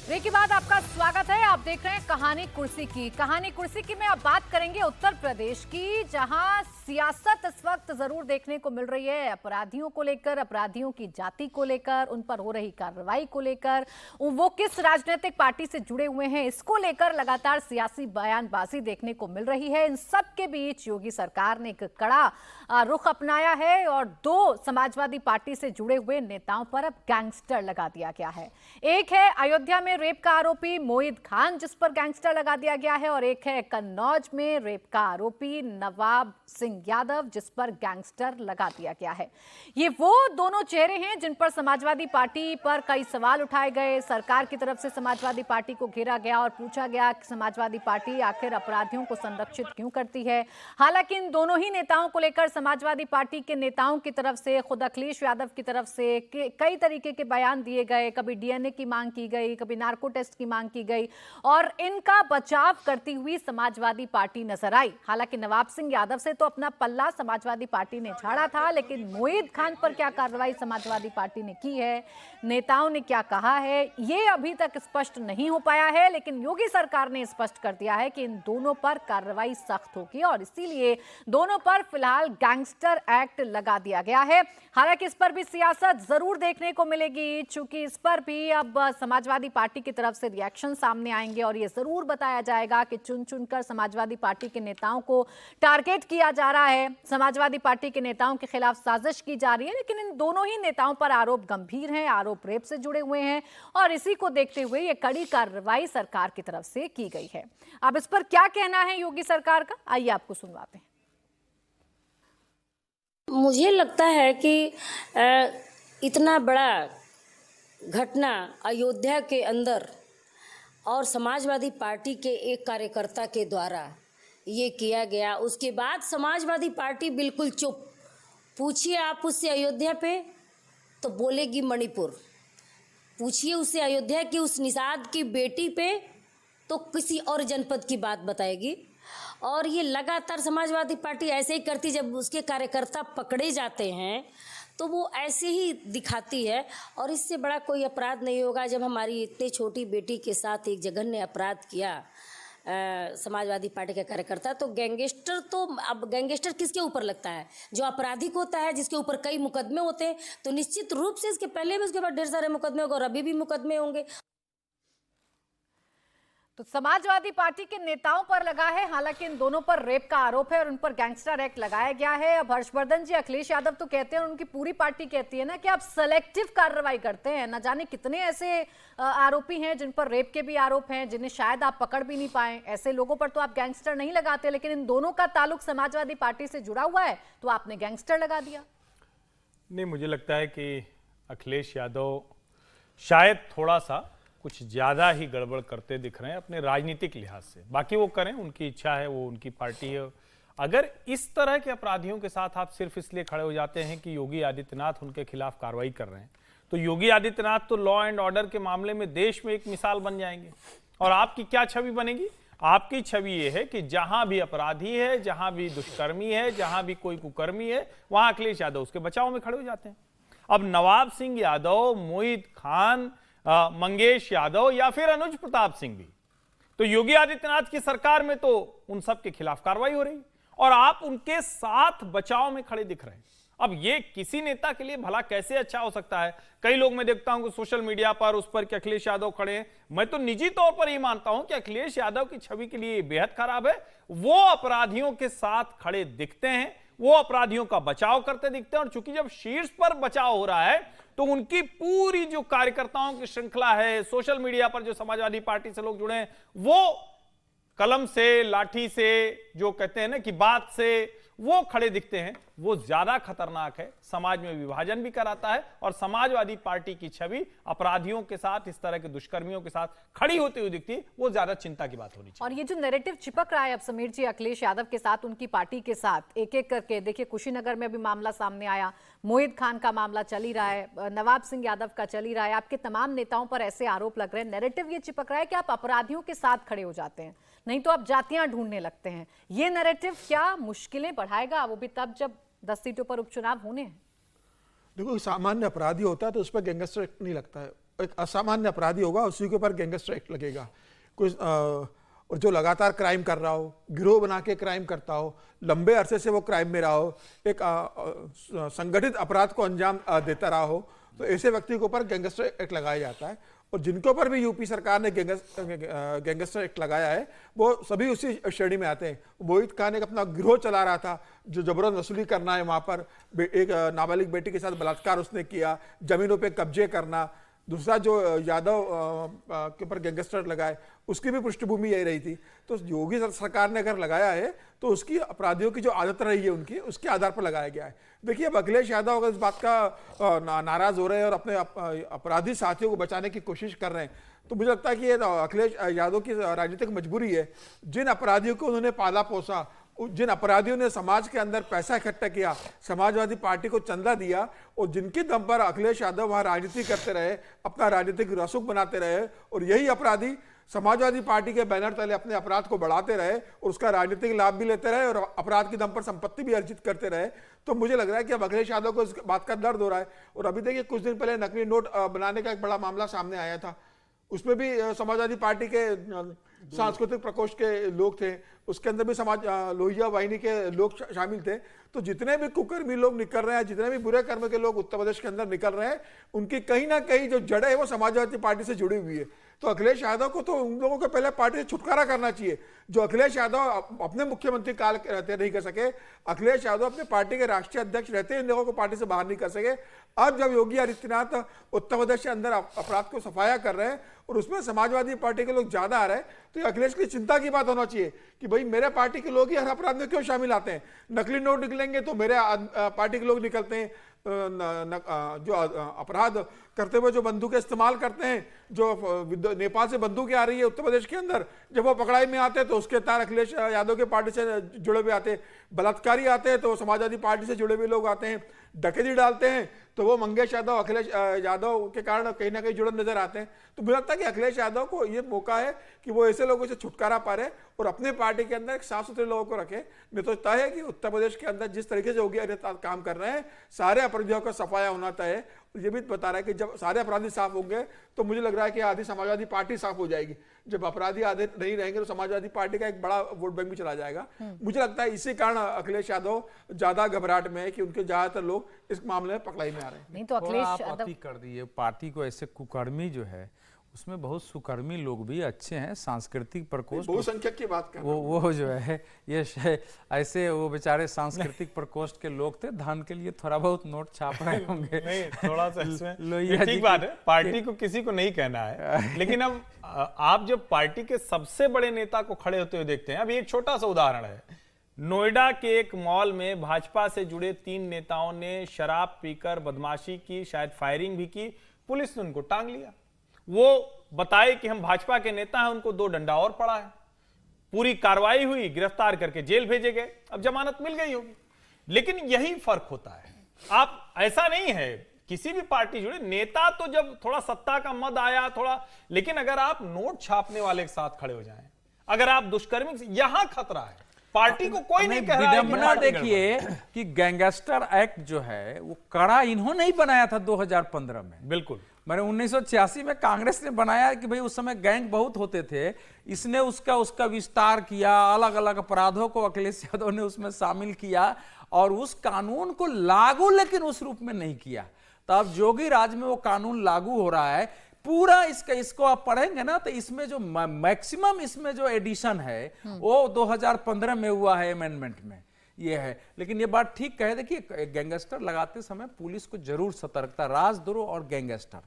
Break के बाद आपका स्वागत है। आप देख रहे हैं कहानी कुर्सी की में अब बात करेंगे उत्तर प्रदेश की, जहां सियासत इस वक्त जरूर देखने को मिल रही है अपराधियों को लेकर, अपराधियों की जाति को लेकर, उन पर हो रही कार्रवाई को लेकर, वो किस राजनीतिक पार्टी से जुड़े हुए हैं इसको लेकर लगातार सियासी बयानबाजी देखने को मिल रही है। इन सब के बीच योगी सरकार ने एक कड़ा रुख अपनाया है और दो समाजवादी पार्टी से जुड़े हुए नेताओं पर अब गैंगस्टर लगा दिया गया है। एक है अयोध्या में रेप का आरोपी मोहित खान, जिस पर गैंगस्टर लगा दिया गया है, और एक है कन्नौज में रेप का आरोपी नवाब सिंह यादव, जिस पर गैंगस्टर लगा दिया गया है। ये वो दोनों चेहरे हैं जिन पर समाजवादी पार्टी पर कई सवाल उठाए गए। सरकार की तरफ से समाजवादी पार्टी को घेरा गया और पूछा गया कि समाजवादी पार्टी आखिर अपराधियों को संरक्षित क्यों करती है। हालांकि इन दोनों ही नेताओं को लेकर समाजवादी पार्टी के नेताओं की तरफ से, खुद अखिलेश यादव की तरफ से कई तरीके के बयान दिए गए। कभी डीएनए की मांग की गई, कभी नार्को टेस्ट की मांग की गई और इनका बचाव करती हुई समाजवादी पार्टी नजर आई। हालांकि नवाब सिंह यादव से तो अपना पल्ला समाजवादी पार्टी ने झाड़ा था, लेकिन मोहित खान पर क्या कार्रवाई समाजवादी पार्टी ने की है, नेताओं ने क्या कहा है, ये अभी तक स्पष्ट नहीं हो पाया है। लेकिन योगी सरकार ने स्पष्ट कर दिया है कि इन दोनों पर कार्रवाई सख्त होगी और इसीलिए दोनों पर फिलहाल गैंगस्टर एक्ट लगा दिया गया है। हालांकि इस पर भी सियासत जरूर देखने को मिलेगी, चूंकि इस पर भी अब समाजवादी पार्टी की तरफ से रिएक्शन सामने आएंगे और ये जरूर बताया जाएगा कि चुन चुनकर समाजवादी पार्टी के नेताओं को टारगेट किया जा रहा है, समाजवादी पार्टी के नेताओं के खिलाफ साजिश की जा रही है। लेकिन इन दोनों ही नेताओं पर आरोप गंभीर हैं, आरोप रेप से जुड़े हुए हैं और इसी को देखते हुए ये कड़ी कार्रवाई सरकार की तरफ से की गई है। अब इस पर क्या कहना है योगी सरकार का, आइए आपको सुनवाते हैं। मुझे लगता है कि इतना बड़ा घटना अयोध्या के अंदर और समाजवादी पार्टी के एक कार्यकर्ता के द्वारा ये किया गया, उसके बाद समाजवादी पार्टी बिल्कुल चुप। पूछिए आप उससे अयोध्या पे तो बोलेगी मणिपुर, पूछिए उससे अयोध्या की उस निषाद की बेटी पे तो किसी और जनपद की बात बताएगी। और ये लगातार समाजवादी पार्टी ऐसे ही करती, जब उसके कार्यकर्ता पकड़े जाते हैं तो वो ऐसे ही दिखाती है। और इससे बड़ा कोई अपराध नहीं होगा। जब हमारी इतनी छोटी बेटी के साथ एक जघन्य अपराध किया समाजवादी पार्टी के कार्यकर्ता, तो गैंगस्टर, तो अब गैंगस्टर किसके ऊपर लगता है? जो आपराधिक होता है, जिसके ऊपर कई मुकदमे होते हैं, तो निश्चित रूप से इसके पहले भी उसके बाद ढेर सारे मुकदमे होंगे और अभी भी मुकदमे होंगे। तो समाजवादी पार्टी के नेताओं पर लगा है, हालांकि इन दोनों पर रेप का आरोप है और उन पर गैंगस्टर एक्ट लगाया गया है। अब हर्षवर्धन जी, अखिलेश यादव तो कहते हैं और उनकी पूरी पार्टी कहती है ना कि आप सेलेक्टिव कार्रवाई करते हैं। न जाने कितने ऐसे आरोपी हैं जिन पर रेप के भी आरोप हैं, जिन्हें शायद आप पकड़ भी नहीं पाए। ऐसे लोगों पर तो आप गैंगस्टर नहीं लगाते, लेकिन इन दोनों का ताल्लुक समाजवादी पार्टी से जुड़ा हुआ है तो आपने गैंगस्टर लगा दिया। नहीं, मुझे लगता है कि अखिलेश यादव शायद थोड़ा सा कुछ ज़्यादा ही गड़बड़ करते दिख रहे हैं अपने राजनीतिक लिहाज से। बाकी वो करें, उनकी इच्छा है, वो उनकी पार्टी है। अगर इस तरह के अपराधियों के साथ आप सिर्फ इसलिए खड़े हो जाते हैं कि योगी आदित्यनाथ उनके खिलाफ कार्रवाई कर रहे हैं, तो योगी आदित्यनाथ तो लॉ एंड ऑर्डर के मामले में देश में एक मिसाल बन जाएंगे। और आपकी क्या छवि बनेगी? आपकी छवि ये है कि जहां भी अपराधी है, जहां भी दुष्कर्मी है, जहां भी कोई कुकर्मी है, वहां अखिलेश यादव उसके बचाव में खड़े हो जाते हैं। अब नवाब सिंह यादव, मोहित खान, मंगेश यादव या फिर अनुज प्रताप सिंह भी, तो योगी आदित्यनाथ की सरकार में तो उन सब के खिलाफ कार्रवाई हो रही और आप उनके साथ बचाव में खड़े दिख रहे हैं। अब ये किसी नेता के लिए भला कैसे अच्छा हो सकता है? कई लोग मैं देखता हूं कि सोशल मीडिया पर उस पर कि अखिलेश यादव खड़े हैं। मैं तो निजी तौर पर ये मानता हूं कि अखिलेश यादव की छवि के लिए बेहद खराब है। वो अपराधियों के साथ खड़े दिखते हैं, वो अपराधियों का बचाव करते दिखते हैं और चूंकि जब शीर्ष पर बचाव हो रहा है तो उनकी पूरी जो कार्यकर्ताओं की श्रृंखला है, सोशल मीडिया पर जो समाजवादी पार्टी से लोग जुड़े हैं, वो कलम से, लाठी से, जो कहते हैं ना कि बात से, वो खड़े दिखते हैं। वो ज्यादा खतरनाक है, समाज में विभाजन भी कराता है और समाजवादी पार्टी की छवि अपराधियों के साथ, इस तरह के दुष्कर्मियों के साथ खड़ी होती हुई दिखती है। वो ज्यादा चिंता की बात होनी चाहिए। और ये जो नैरेटिव चिपक रहा है अब समीर जी अखिलेश यादव के साथ, उनकी पार्टी के साथ, एक एक करके देखिए, कुशीनगर में भी मामला सामने आया, मोहित खान का मामला चल ही रहा है, नवाब सिंह यादव का चल ही रहा है, आपके तमाम नेताओं पर ऐसे आरोप लग रहे हैं। नैरेटिव ये चिपक रहा है कि आप अपराधियों के साथ खड़े हो जाते हैं, नहीं तो आप जातियां ढूंढने लगते हैं। ये नैरेटिव क्या मुश्किलें बढ़ाएगा, वो भी तब जब 10 सीटों पर उपचुनाव होने हैं? देखो, सामान्य अपराधी होता है तो उस पर गैंगस्टर एक्ट नहीं लगता है। एक असामान्य अपराधी होगा उसी के ऊपर गैंगस्टर एक्ट लगेगा। कोई और जो लगातार क्राइम कर रहा हो, गिरोह बना के क्राइम करता हो, लंबे अरसे से वो क्राइम में रहा हो, एक संगठित अपराध को अंजाम देता रहा हो, तो ऐसे व्यक्ति के ऊपर गैंगस्टर एक्ट लगाया जाता है। और जिनके ऊपर भी यूपी सरकार ने गैंगस्टर एक्ट लगाया है वो सभी उसी श्रेणी में आते हैं। मोहित खान एक अपना गिरोह चला रहा था जो जबरन वसूली करना है, वहाँ पर एक नाबालिग बेटी के साथ बलात्कार उसने किया, जमीनों पे कब्जे करना। दूसरा जो यादव के ऊपर गैंगस्टर लगाए उसकी भी पृष्ठभूमि यही रही थी। तो योगी सरकार ने अगर लगाया है तो उसकी अपराधियों की जो आदत रही है उनकी, उसके आधार पर लगाया गया है। देखिए अब अखिलेश यादव अगर इस बात का नाराज हो रहे हैं और अपने अपराधी साथियों को बचाने की कोशिश कर रहे हैं तो मुझे लगता है कि ये अखिलेश यादव की राजनीतिक मजबूरी है। जिन अपराधियों को उन्होंने पाला पोसा, जिन अपराधियों ने समाज के अंदर पैसा इकट्ठा किया, समाजवादी पार्टी को चंदा दिया और जिनके दम पर अखिलेश यादव वहां राजनीति करते रहे, अपना राजनीतिक रसूख बनाते रहे और यही अपराधी समाजवादी पार्टी के बैनर तले अपने अपराध को बढ़ाते रहे और उसका राजनीतिक लाभ भी लेते रहे और अपराध के दम पर संपत्ति भी अर्जित करते रहे, तो मुझे लग रहा है कि अब अखिलेश यादव को इस बात का दर्द हो रहा है। और अभी देखिए कुछ दिन पहले नकली नोट बनाने का एक बड़ा मामला सामने आया था, उसमें भी समाजवादी पार्टी के सांस्कृतिक प्रकोष्ठ के लोग थे, उसके अंदर भी समाज लोहिया वाहिनी के लोग शामिल थे। तो जितने भी कुकर्मी लोग निकल रहे हैं, जितने भी बुरे कर्म के लोग उत्तर प्रदेश के अंदर निकल रहे हैं, उनकी कहीं ना कहीं जो जड़ है वो समाजवादी पार्टी से जुड़ी हुई है। तो अखिलेश यादव को तो उन लोगों को पहले पार्टी से छुटकारा करना चाहिए। जो अखिलेश यादव अपने मुख्यमंत्री काल रहते नहीं कर सके, अखिलेश यादव अपने पार्टी के राष्ट्रीय अध्यक्ष रहते इन लोगों को पार्टी से बाहर नहीं कर सके। अब जब योगी आदित्यनाथ उत्तर प्रदेश के अंदर अपराध को सफाया कर रहे हैं और उसमें समाजवादी पार्टी के लोग ज्यादा आ रहे हैं, तो अखिलेश की चिंता की बात होना चाहिए कि भाई मेरे पार्टी के लोग ही हर अपराध में क्यों शामिल आते हैं। नकली नोट निकलेंगे तो मेरे पार्टी के लोग निकलते हैं, जो अपराध करते हुए जो बंदूकें इस्तेमाल करते हैं, जो नेपाल से बंदूकें आ रही है उत्तर प्रदेश के अंदर, जब वो पकड़ाई में आते हैं तो उसके तार अखिलेश यादव के पार्टी से जुड़े हुए आते हैं। बलात्कारी आते हैं तो समाजवादी पार्टी से जुड़े हुए लोग आते हैं। डकैती डालते हैं तो वो मंगेश यादव अखिलेश यादव के कारण कहीं ना कहीं जुड़े नजर आते हैं। तो मुझे लगता है कि अखिलेश यादव को ये मौका है कि वो ऐसे लोगों से छुटकारा पा रहे और अपने पार्टी के अंदर एक साफ सुथरे लोगों को रखे। नहीं तो तय है कि उत्तर प्रदेश के अंदर जिस तरीके से योगी आदित्यनाथ काम कर रहे हैं, सारे अपराधियों का सफाया होना तय है। ये भी बता रहा है कि जब सारे अपराधी साफ होंगे तो मुझे लग रहा है कि आधी समाजवादी पार्टी साफ हो जाएगी। जब अपराधी आधे नहीं रहेंगे तो समाजवादी पार्टी का एक बड़ा वोट बैंक भी चला जाएगा। मुझे लगता है इसी कारण अखिलेश यादव ज्यादा घबराहट में है कि उनके ज्यादातर लोग इस मामले में पकड़ाई में आ रहे हैं। नहीं तो अखिलेश आप यादव अति कर दिए पार्टी को। ऐसे कुकर्मी जो है उसमें बहुत सुकर्मी लोग भी अच्छे हैं, सांस्कृतिक प्रकोष्ठ बहुसंख्यक की बात कर वो जो है ये ऐसे वो बेचारे सांस्कृतिक प्रकोष्ठ के लोग थे, धन के लिए थोड़ा बहुत नोट छाप रहे होंगे। नहीं थोड़ा सा इसमें लोहिया जी ठीक बात है, पार्टी को किसी को नहीं कहना है, लेकिन अब आप जब पार्टी के सबसे बड़े नेता को खड़े होते हुए देखते हैं, अभी एक छोटा सा उदाहरण है, नोएडा के एक मॉल में भाजपा से जुड़े 3 नेताओं ने शराब पीकर बदमाशी की, शायद फायरिंग भी की, पुलिस ने उनको टांग लिया। वो बताए कि हम भाजपा के नेता हैं, उनको 2 डंडा और पड़ा है। पूरी कार्रवाई हुई, गिरफ्तार करके जेल भेजे गए, अब जमानत मिल गई होगी। लेकिन यही फर्क होता है, आप ऐसा नहीं है किसी भी पार्टी जुड़े नेता तो जब थोड़ा सत्ता का मद आया थोड़ा, लेकिन अगर आप नोट छापने वाले के साथ खड़े हो जाएं, अगर आप दुष्कर्मी, यहां खतरा है। पार्टी को कोई नहीं कह रहा है। विडंबना देखिए कि गैंगस्टर एक्ट जो है वो कड़ा इन्होंने ही बनाया था 2015 में। बिल्कुल, मैंने 1986 में कांग्रेस ने बनाया कि भाई उस समय गैंग बहुत होते थे, इसने उसका विस्तार किया, अलग अलग अपराधों को अखिलेश यादव ने उसमें शामिल किया और उस कानून को लागू लेकिन उस रूप में नहीं किया। तब जोगी राज में वो कानून लागू हो रहा है पूरा। इसको आप पढ़ेंगे ना तो इसमें जो मैक्सिमम इसमें जो एडिशन है वो 2015 में हुआ है अमेंडमेंट में, ये है। लेकिन ये बात ठीक कहे, देखिए गैंगस्टर लगाते समय पुलिस को जरूर सतर्कता, राजद्रोह और गैंगस्टर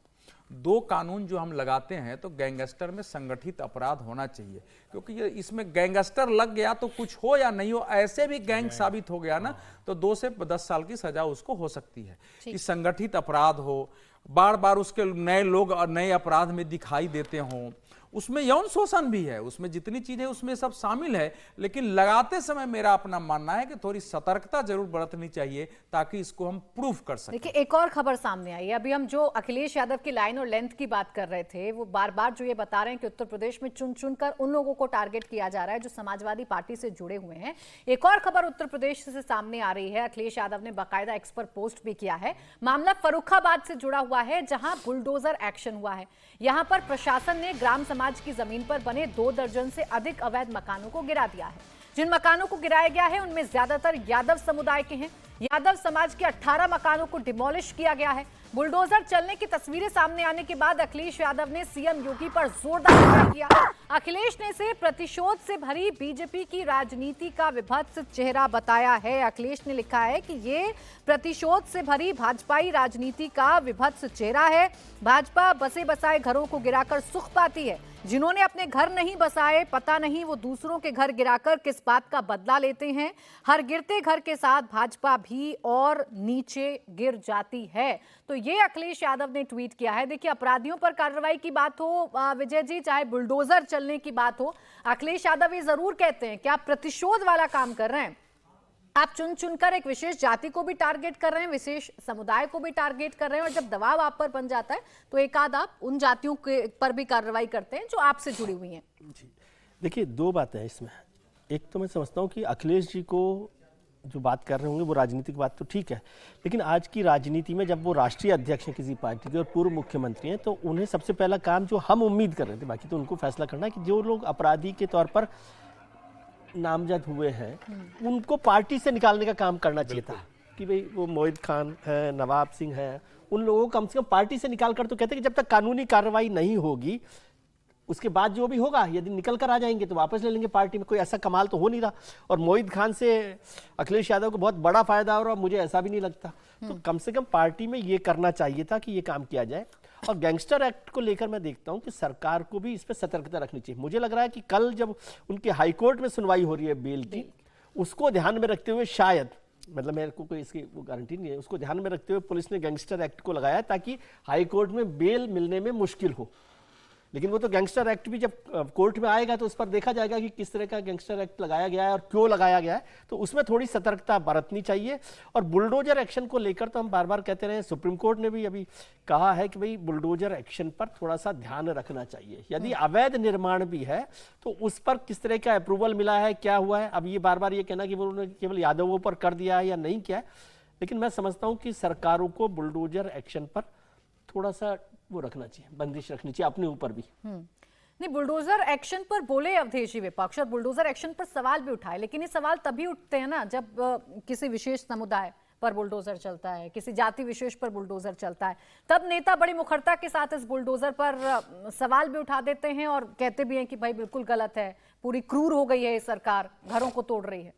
2 कानून जो हम लगाते हैं तो गैंगस्टर में संगठित अपराध होना चाहिए, क्योंकि ये इसमें गैंगस्टर लग गया तो कुछ हो या नहीं हो, ऐसे भी गैंग साबित हो गया ना तो 2 से 10 साल की सजा उसको हो सकती है। कि संगठित अपराध हो, बार बार उसके नए लोग और नए अपराध में दिखाई देते हों, उसमें यौन शोषण भी है, उसमें जितनी चीजें उसमें सब शामिल है। लेकिन लगाते समय मेरा अपना मानना है कि थोड़ी सतर्कता जरूर बरतनी चाहिए ताकि इसको हम प्रूफ कर सकें। देखिए एक और खबर सामने आई है, अभी हम जो अखिलेश यादव की लाइन और लेंथ की बात कर रहे थे, वो बार बार जो ये बता रहे हैं कि उत्तर प्रदेश में चुन चुनकर उन लोगों को टारगेट किया जा रहा है जो समाजवादी पार्टी से जुड़े हुए हैं। एक और खबर उत्तर प्रदेश से सामने आ रही है, अखिलेश यादव ने बाकायदा एक्स पर पोस्ट भी किया है। मामला फर्रुखाबाद से जुड़ा हुआ है, जहां बुलडोजर एक्शन हुआ है। यहां पर प्रशासन ने ग्राम समाज की जमीन पर बने 2 दर्जन से अधिक अवैध मकानों को गिरा दिया है। जिन मकानों को गिराया गया है उनमें ज्यादातर यादव समुदाय के हैं। यादव समाज के 18 मकानों को डिमोलिश किया गया है। बुलडोजर चलने की तस्वीरें सामने आने के बाद अखिलेश यादव ने सीएम योगी पर जोरदार हमला किया। अखिलेश ने इसे प्रतिशोध से भरी बीजेपी की राजनीति का विभत्स चेहरा बताया है। अखिलेश ने लिखा है कि ये प्रतिशोध से भरी भाजपाई राजनीति का विभत्स चेहरा है। भाजपा बसे बसाए घरों को गिराकर सुख पाती है। जिन्होंने अपने घर नहीं बसाए, पता नहीं वो दूसरों के घर गिराकर किस बात का बदला लेते हैं। हर गिरते घर के साथ भाजपा भी और नीचे गिर जाती है। तो ये अखिलेश यादव ने ट्वीट किया है। देखिए, अपराधियों पर कार्रवाई की बात हो विजय जी, चाहे बुलडोजर चलने की बात हो, अखिलेश यादव ये जरूर कहते हैं कि आप प्रतिशोध वाला काम कर रहे हैं। आप चुन चुनकर एक विशेष जाति को भी टारगेट कर रहे हैं, विशेष समुदाय को भी टारगेट कर रहे हैं, और जब दबाव आप पर बन जाता है तो एक आध आप उन जातियों के पर भी कार्रवाई करते हैं जो आपसे जुड़ी हुई हैं। जी देखिए, 2 बातें हैं इसमें। एक तो मैं समझता हूँ कि अखिलेश जी को जो बात कर रहे होंगे वो राजनीतिक बात तो ठीक है, लेकिन आज की राजनीति में जब वो राष्ट्रीय अध्यक्ष हैं किसी पार्टी के और पूर्व मुख्यमंत्री हैं, तो उन्हें सबसे पहला काम जो हम उम्मीद कर रहे थे, बाकी तो उनको फैसला करना है कि जो लोग अपराधी के तौर पर नामजद हुए हैं उनको पार्टी से निकालने का काम करना चाहिए था। कि भाई वो मोहित खान है, नवाब सिंह है, उन लोगों को कम से कम पार्टी से निकाल कर, तो कहते हैं कि जब तक कानूनी कार्रवाई नहीं होगी उसके बाद जो भी होगा, यदि निकल कर आ जाएंगे तो वापस ले लेंगे पार्टी में। कोई ऐसा कमाल तो हो नहीं रहा। और मोहित खान से अखिलेश यादव को बहुत बड़ा फायदा हो रहा, मुझे ऐसा भी नहीं लगता। तो कम से कम पार्टी में ये करना चाहिए था कि ये काम किया जाए। और गैंगस्टर एक्ट को लेकर मैं देखता हूं कि सरकार को भी इस पर सतर्कता रखनी चाहिए। मुझे लग रहा है कि कल जब उनके हाईकोर्ट में सुनवाई हो रही है बेल की, उसको ध्यान में रखते हुए शायद, मतलब मेरे को कोई इसकी वो गारंटी नहीं है, उसको ध्यान में रखते हुए पुलिस ने गैंगस्टर एक्ट को लगाया ताकि हाईकोर्ट में बेल मिलने में मुश्किल हो। लेकिन वो तो गैंगस्टर एक्ट भी जब कोर्ट में आएगा तो उस पर देखा जाएगा कि किस तरह का गैंगस्टर एक्ट लगाया गया है और क्यों लगाया गया है। तो उसमें थोड़ी सतर्कता बरतनी चाहिए। और बुलडोजर एक्शन को लेकर तो हम बार बार कहते रहे, सुप्रीम कोर्ट ने भी अभी कहा है कि भाई बुलडोजर एक्शन पर थोड़ा सा ध्यान रखना चाहिए। यदि अवैध निर्माण भी है तो उस पर किस तरह का अप्रूवल मिला है, क्या हुआ है। अब ये बार बार ये कहना कि वो उन्होंने केवल यादवों पर कर दिया है या नहीं किया है, लेकिन मैं समझता हूँ कि सरकारों को बुलडोजर एक्शन पर थोड़ा सा वो रखना चाहिए, बंदिश रखनी चाहिए अपने ऊपर भी। नहीं, बुलडोजर एक्शन पर बोले अवधेश जी विपक्ष, और बुलडोजर एक्शन पर सवाल भी उठाए, लेकिन ये सवाल तभी उठते हैं ना जब किसी विशेष समुदाय पर बुलडोजर चलता है, किसी जाति विशेष पर बुलडोजर चलता है, तब नेता बड़ी मुखरता के साथ इस बुलडोजर पर सवाल भी उठा देते हैं और कहते भी हैं कि भाई बिल्कुल गलत है, पूरी क्रूर हो गई है ये सरकार, घरों को तोड़ रही है।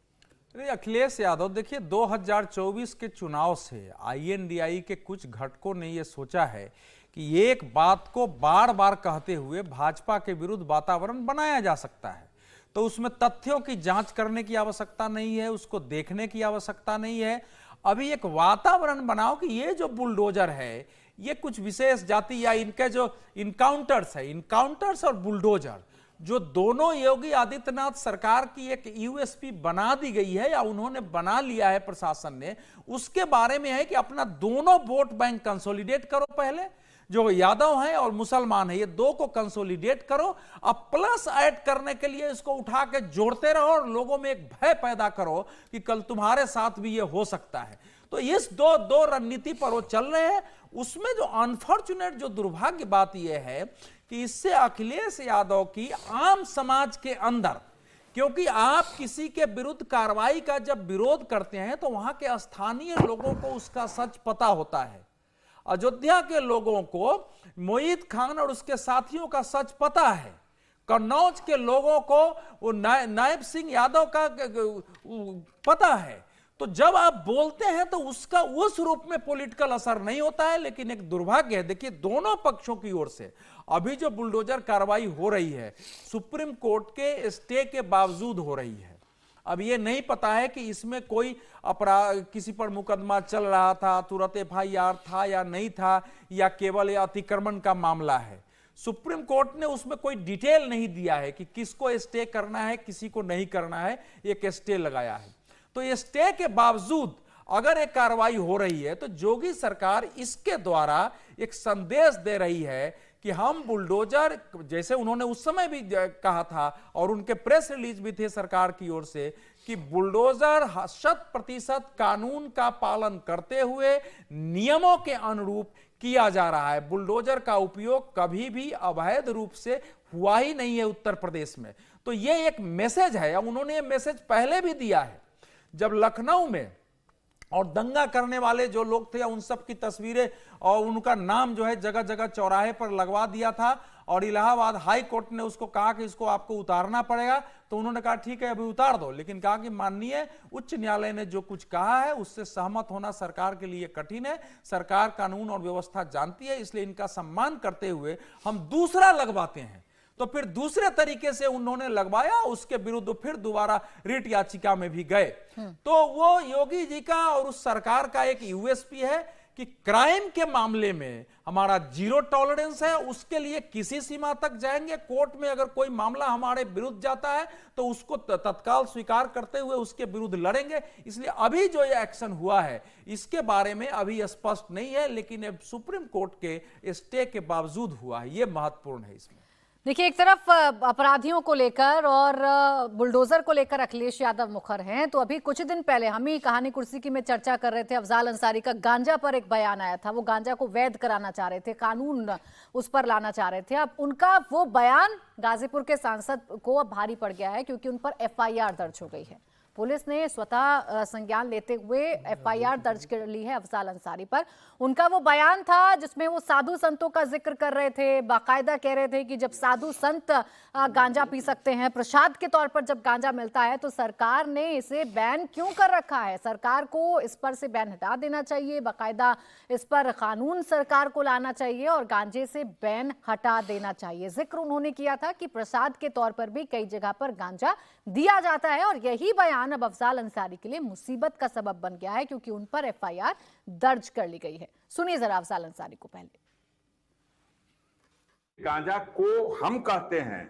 अखिलेश यादव, देखिए 2024 के चुनाव से INDI के कुछ घटकों ने यह सोचा है कि एक बात को बार बार कहते हुए भाजपा के विरुद्ध वातावरण बनाया जा सकता है। तो उसमें तथ्यों की जांच करने की आवश्यकता नहीं है, उसको देखने की आवश्यकता नहीं है। अभी एक वातावरण बनाओ कि ये जो बुलडोजर है ये कुछ विशेष जाति या इनके जो इनकाउंटर्स है, इनकाउंटर्स और बुलडोजर, जो दोनों योगी आदित्यनाथ सरकार की एक USP बना दी गई है या उन्होंने बना लिया है प्रशासन ने, उसके बारे में है कि अपना दोनों वोट बैंक कंसोलिडेट करो। पहले जो यादव हैं और मुसलमान हैं, ये 2 को कंसोलिडेट करो। अब प्लस ऐड करने के लिए इसको उठा के जोड़ते रहो और लोगों में एक भय पैदा करो कि कल तुम्हारे साथ भी ये हो सकता है। तो इस दो रणनीति पर वो चल रहे हैं। उसमें जो अनफॉर्चुनेट, जो दुर्भाग्य बात यह है कि इससे अखिलेश यादव की आम समाज के अंदर, क्योंकि आप किसी के विरुद्ध कार्रवाई का जब विरोध करते हैं तो वहां के स्थानीय लोगों को उसका सच पता होता है। अयोध्या के लोगों को मोहित खान और उसके साथियों का सच पता है। कन्नौज के लोगों को वो नायब सिंह यादव का पता है। तो जब आप बोलते हैं तो उसका उस रूप में पॉलिटिकल असर नहीं होता है। लेकिन एक दुर्भाग्य है, देखिए दोनों पक्षों की ओर से अभी जो बुलडोजर कार्रवाई हो रही है सुप्रीम कोर्ट के स्टे के बावजूद हो रही है। अब ये नहीं पता है कि इसमें कोई अपराध, किसी पर मुकदमा चल रहा था, तुरंत FIR था या नहीं था, या केवल ये अतिक्रमण का मामला है। सुप्रीम कोर्ट ने उसमें कोई डिटेल नहीं दिया है कि किसको स्टे करना है, किसी को नहीं करना है, एक स्टे लगाया है। तो ये स्टे के बावजूद अगर एक कार्रवाई हो रही है तो योगी सरकार इसके द्वारा एक संदेश दे रही है कि हम बुलडोजर, जैसे उन्होंने उस समय भी कहा था और उनके प्रेस रिलीज भी थे सरकार की ओर से कि बुलडोजर 100% कानून का पालन करते हुए नियमों के अनुरूप किया जा रहा है। बुलडोजर का उपयोग कभी भी अवैध रूप से हुआ ही नहीं है उत्तर प्रदेश में। तो ये एक मैसेज है, उन्होंने ये मैसेज पहले भी दिया है जब लखनऊ में और दंगा करने वाले जो लोग थे उन सब की तस्वीरें और उनका नाम जो है जगह जगह चौराहे पर लगवा दिया था और इलाहाबाद हाई कोर्ट ने उसको कहा कि इसको आपको उतारना पड़ेगा, तो उन्होंने कहा ठीक है अभी उतार दो, लेकिन कहा कि माननीय उच्च न्यायालय ने जो कुछ कहा है उससे सहमत होना सरकार के लिए कठिन है। सरकार कानून और व्यवस्था जानती है, इसलिए इनका सम्मान करते हुए हम दूसरा लगवाते हैं। तो फिर दूसरे तरीके से उन्होंने लगवाया, उसके विरुद्ध फिर दोबारा रिट याचिका में भी गए। तो वो योगी जी का और उस सरकार का एक यूएसपी है कि क्राइम के मामले में हमारा जीरो टॉलरेंस है, उसके लिए किसी सीमा तक जाएंगे। कोर्ट में अगर कोई मामला हमारे विरुद्ध जाता है तो उसको तत्काल स्वीकार करते हुए उसके विरुद्ध लड़ेंगे। इसलिए अभी जो ये एक्शन हुआ है इसके बारे में अभी स्पष्ट नहीं है, लेकिन ये सुप्रीम कोर्ट के स्टे के बावजूद हुआ है, ये महत्वपूर्ण है। इसमें देखिए, एक तरफ अपराधियों को लेकर और बुलडोजर को लेकर अखिलेश यादव मुखर हैं, तो अभी कुछ दिन पहले हम ही कहानी कुर्सी की में चर्चा कर रहे थे, अफजाल अंसारी का गांजा पर एक बयान आया था। वो गांजा को वैध कराना चाह रहे थे, कानून उस पर लाना चाह रहे थे। अब उनका वो बयान गाजीपुर के सांसद को अब भारी पड़ गया है क्योंकि उन पर एफआईआर दर्ज हो गई है। पुलिस ने स्वतः संज्ञान लेते हुए एफआईआर दर्ज कर ली है अफजाल अंसारी पर। उनका वो बयान था जिसमें वो साधु संतों का जिक्र कर रहे थे, बाकायदा कह रहे थे कि जब साधु संत गांजा पी सकते हैं, प्रसाद के तौर पर जब गांजा मिलता है, तो सरकार ने इसे बैन क्यों कर रखा है? सरकार को इस पर से बैन हटा देना चाहिए, बाकायदा इस पर कानून सरकार को लाना चाहिए और गांजे से बैन हटा देना चाहिए। जिक्र उन्होंने किया था कि प्रसाद के तौर पर भी कई जगह पर गांजा दिया जाता है और यही बयान अब अफजाल अंसारी के लिए मुसीबत का सबब बन गया है क्योंकि उन पर एफआईआर दर्ज कर ली गई है। सुनिए जरा अफजाल अंसारी को। पहले गांजा को हम कहते हैं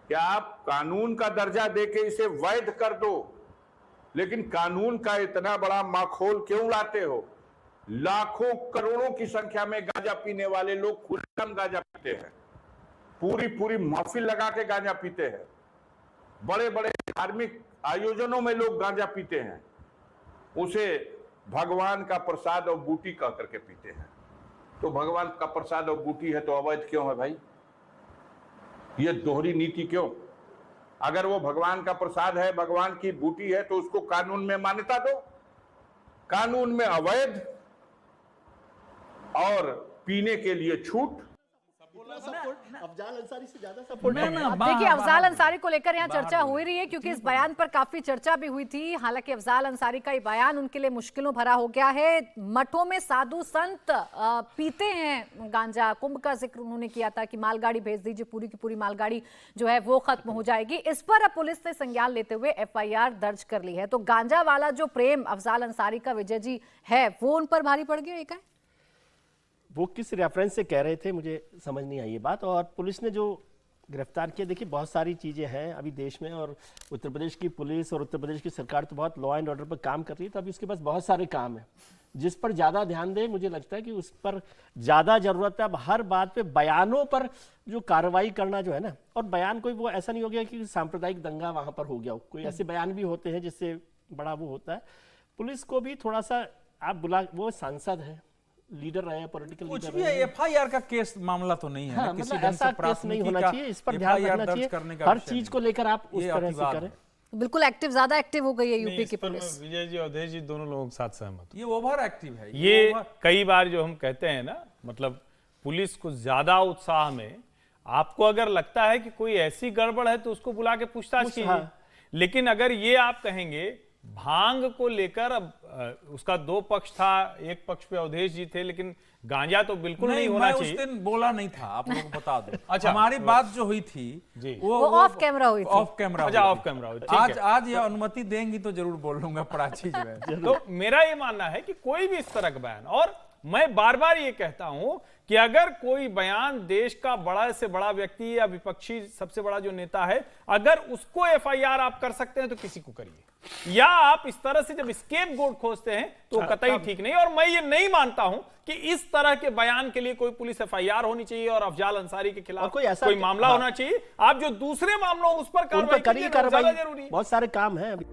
कि आप कानून का दर्जा देके इसे वैध कर दो, लेकिन कानून का इतना बड़ा माखौल क्यों लाते हो? लाखों करोड़ों की संख्या में गांजा पीने वाले लोग खुलेआम गांजा पीते हैं, पूरी महफिल लगा के गांजा पीते हैं, बड़े बड़े धार्मिक आयोजनों में लोग गांजा पीते हैं, उसे भगवान का प्रसाद और बूटी कह करके पीते हैं। तो भगवान का प्रसाद और बूटी है तो अवैध क्यों है भाई? ये दोहरी नीति क्यों? अगर वो भगवान का प्रसाद है, भगवान की बूटी है, तो उसको कानून में मान्यता दो। कानून में अवैध और पीने के लिए छूट। अफजाल अंसारी से ज्यादा सपोर्ट देखिए, अफजाल अंसारी को लेकर यहाँ चर्चा हो रही है क्योंकि इस बयान पर काफी चर्चा भी हुई थी। हालांकि अफजाल अंसारी का ये बयान उनके लिए मुश्किलों भरा हो गया है। मठों में साधु संत पीते हैं गांजा, कुंभ का जिक्र उन्होंने किया था कि मालगाड़ी भेज दीजिए, पूरी की पूरी मालगाड़ी जो है वो खत्म हो जाएगी। इस पर अब पुलिस ने संज्ञान लेते हुए एफआईआर दर्ज कर ली है। तो गांजा वाला जो प्रेम अफजाल अंसारी का विजय जी है वो उन पर भारी पड़ गया। एक है वो किस रेफरेंस से कह रहे थे, मुझे समझ नहीं आई ये बात। और पुलिस ने जो गिरफ्तार किया, देखिए बहुत सारी चीज़ें हैं अभी देश में, और उत्तर प्रदेश की पुलिस और उत्तर प्रदेश की सरकार तो बहुत लॉ एंड ऑर्डर पर काम कर रही है, तो अभी उसके पास बहुत सारे काम हैं जिस पर ज़्यादा ध्यान दें। मुझे लगता है कि उस पर ज़्यादा ज़रूरत है। अब हर बात पे बयानों पर जो कार्रवाई करना जो है ना, और बयान कोई वो ऐसा नहीं हो गया कि सांप्रदायिक दंगा वहाँ पर हो गया हो, कोई ऐसे बयान भी होते हैं जिससे बड़ा वो होता है। पुलिस को भी थोड़ा सा आप बुला, वो सांसद है, लीडर रहे, पॉलिटिकल कुछ लीडर भी रहे। एफआईआर का केस मामला तो नहीं है, हाँ, किसी मतलब ढंग ऐसा से केस नहीं होना चाहिए, इस पर ध्यान रखना चाहिए। हर चीज को लेकर आप उस तरह से करें। बिल्कुल एक्टिव, ज्यादा एक्टिव हो गई है यूपी की पुलिस। विजय जी, अवधेश जी दोनों लोगों के साथ सहमत हूं। ये ओवर एक्टिव है। ये कई बार जो हम कहते हैं ना, मतलब पुलिस को ज्यादा उत्साह में, आपको अगर लगता है कि कोई ऐसी गड़बड़ है तो उसको बुला के पूछताछ कीजिए। लेकिन अगर ये आप कहेंगे भांग को लेकर, अब उसका दो पक्ष था, एक पक्ष पे अवधेश जी थे, लेकिन गांजा तो बिल्कुल नहीं होना चाहिए। उस दिन बोला नहीं था, आप लोगों को बता दो। अच्छा, हमारी बात जो हुई थी वो ऑफ कैमरा हुई थी। Of camera. अच्छा, ऑफ कैमरा हुई थी। आज ये अनुमति देंगी तो जरूर बोल लूंगा प्राची जो है। तो मेरा ये मानना है कि कोई भी इस तरह का बयान, और मैं बार बार ये कहता हूं कि अगर कोई बयान देश का बड़ा से बड़ा व्यक्ति या विपक्षी सबसे बड़ा जो नेता है, अगर उसको एफआईआर आप कर सकते हैं तो किसी को करिए। या आप इस तरह से जब स्केप गोट खोजते हैं तो कतई ठीक नहीं। और मैं ये नहीं मानता हूं कि इस तरह के बयान के लिए कोई पुलिस FIR होनी चाहिए और अफजाल अंसारी के खिलाफ कोई मामला होना चाहिए। आप जो दूसरे मामलों उस पर कार्रवाई कार्रवाई जरूरी है। बहुत सारे काम हैं अभी।